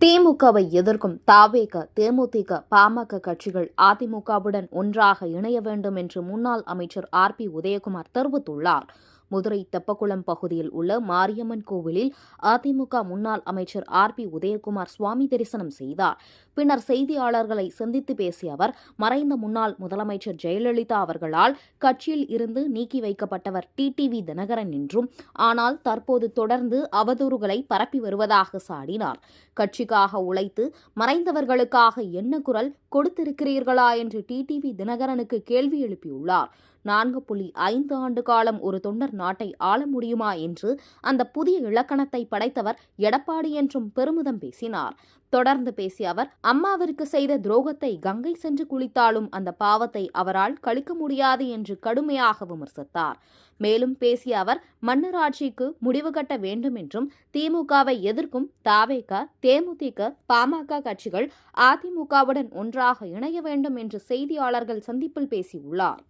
திமுகவை எதிர்க்கும் தவேக, தேமுதிக, பாமக கட்சிகள் அதிமுகவுடன் ஒன்றாக இணைய வேண்டும் என்று முன்னாள் அமைச்சர் RB உதயகுமார் தெரிவித்துள்ளார். மதுரை தெப்பக்குளம் பகுதியில் உள்ள மாரியம்மன் கோவிலில் அதிமுக முன்னாள் அமைச்சர் RB உதயகுமார் சுவாமி தரிசனம் செய்தார். பின்னர் செய்தியாளர்களை சந்தித்து பேசிய அவர், மறைந்த முன்னாள் முதலமைச்சர் ஜெயலலிதா அவர்களால் கட்சியில் இருந்து நீக்கி வைக்கப்பட்டவர் TTV தினகரன் என்றும், ஆனால் தற்போது தொடர்ந்து அவதூறுகளை பரப்பி வருவதாக சாடினார். கட்சிக்காக உழைத்து மறைந்தவர்களுக்காக என்ன குரல் கொடுத்திருக்கிறீர்களா என்று TTV தினகரனுக்கு கேள்வி எழுப்பியுள்ளார். 4.5 ஆண்டு காலம் ஒரு தொண்டர் நாட்டை ஆள முடியுமா என்று அந்த புதிய இலக்கணத்தை படைத்தவர் எடப்பாடி என்றும் பெருமிதம் பேசினார். தொடர்ந்து பேசிய அவர், அம்மாவிற்கு செய்த துரோகத்தை கங்கை சென்று குளித்தாலும் அந்த பாவத்தை அவரால் கழிக்க முடியாது என்று கடுமையாக விமர்சித்தார். மேலும் பேசிய அவர், மன்னராட்சிக்கு முடிவு கட்ட வேண்டும் என்றும், திமுகவை எதிர்க்கும் தவேக, தேமுதிக, பாமக கட்சிகள் அதிமுகவுடன் ஒன்றாக இணைய வேண்டும் என்று செய்தியாளர்கள் சந்திப்பில் பேசியுள்ளார்.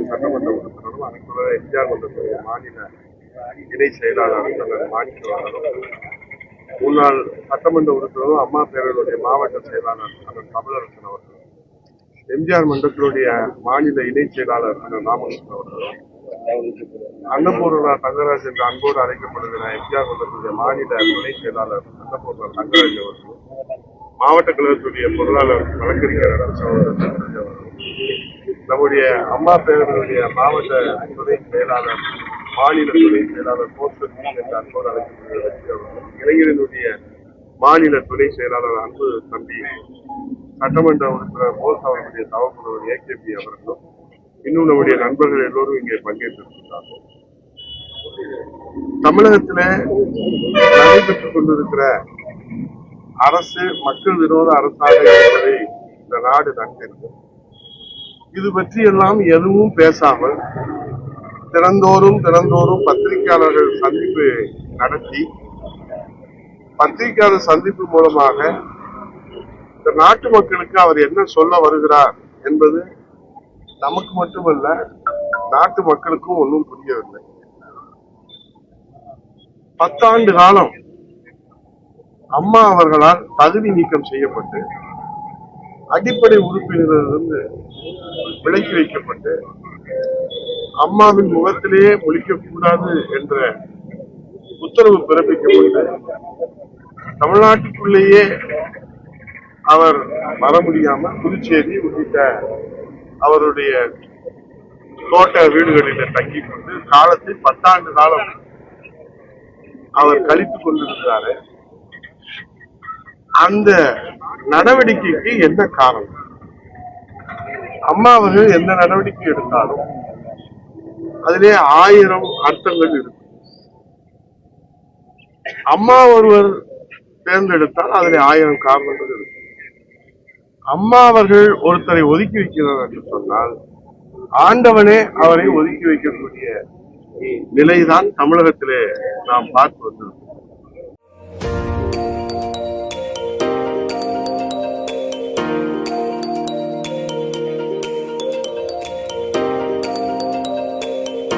சட்டமன்ற உறுப்பினரும் அனைத்துலக எம்ஜிஆர் மன்றத்துடைய மாநில இணை செயலாளர் முன்னாள் சட்டமன்ற உறுப்பினரும் அம்மா பேரவையுடைய மாவட்ட செயலாளர் அண்ணன் தமிழரசன் அவர்கள், எம்ஜிஆர் மன்றத்தினுடைய மாநில இணை செயலாளர் அண்ணன் ராமகிருஷ்ணன் அவர்களும், அன்னபூர்ணா தங்கராஜ் என்று அன்போடு அழைக்கப்படுகிற எம்ஜிஆர் மன்றத்துடைய மாநில துணை செயலாளர் அன்னபூர்ணா தங்கராஜ் அவர்களும், மாவட்ட கழகத்துடைய பொருளாளர் வழக்கறிஞர் சகோதரர் நம்முடைய அம்மா பேரவையுடைய மாவட்ட துணை செயலாளர் மாநில துணை செயலாளர் போஸ்டர் என்று அன்போடு அழைக்கப்படுகிற இளைஞர்களுடைய மாநில துணை செயலாளர் அன்பு தம்பி சட்டமன்ற உறுப்பினர் போஸ் அவர்களுடைய தவறுடைய AKP அவர்களும், இன்னும் நம்முடைய நண்பர்கள் எல்லோரும் இங்கே பங்கேற்றிருக்கிறார்கள். தமிழகத்திலே நடைபெற்றுக் கொண்டிருக்கிற அரசு மக்கள் விரோத அரசாக என்பதை இந்த நாடு நன்றிருக்கும். இது பற்றி எல்லாம் எதுவும் பேசாமல் தினந்தோறும் பத்திரிகையாளர்கள் சந்திப்பு நடத்தி, பத்திரிகையாளர் சந்திப்பு மூலமாக இந்த நாட்டு மக்களுக்கு அவர் என்ன சொல்ல வருகிறார் என்பது நமக்கு மட்டுமல்ல, நாட்டு மக்களுக்கும் ஒன்றும் புரியவில்லை. 10 ஆண்டு காலம் அம்மா அவர்களால் தகுதி நீக்கம் செய்யப்பட்டு அடிப்படை உறுப்பினரிலிருந்து விலக்கி வைக்கப்பட்டு அம்மாவின் முகத்திலேயே முழிக்கக்கூடாது என்ற உத்தரவு பிறப்பிக்கப்பட்டு தமிழ்நாட்டுக்குள்ளேயே அவர் வர முடியாமல் புதுச்சேரி உள்ளிட்ட அவருடைய தோட்ட வீடுகளில் தங்கிக் கொண்டு காலத்தை 10 ஆண்டு காலம் அவர் கழித்துக் கொண்டிருக்கிறாரு. அந்த நடவடிக்கைக்கு என்ன காரணம்? அம்மா அவர்கள் எந்த நடவடிக்கை எடுத்தாலும் அதிலே 1000 அர்த்தங்கள் இருக்கு. அம்மா ஒருவர் தேர்ந்தெடுத்தால் அதிலே 1000 காரணங்கள் இருக்கு. அம்மா அவர்கள் ஒருத்தரை ஒதுக்கி வைக்கிறார் என்று சொன்னால் ஆண்டவனே அவரை ஒதுக்கி வைக்கக்கூடிய நிலைதான் தமிழகத்திலே நாம் பார்த்து வந்திருக்கோம்.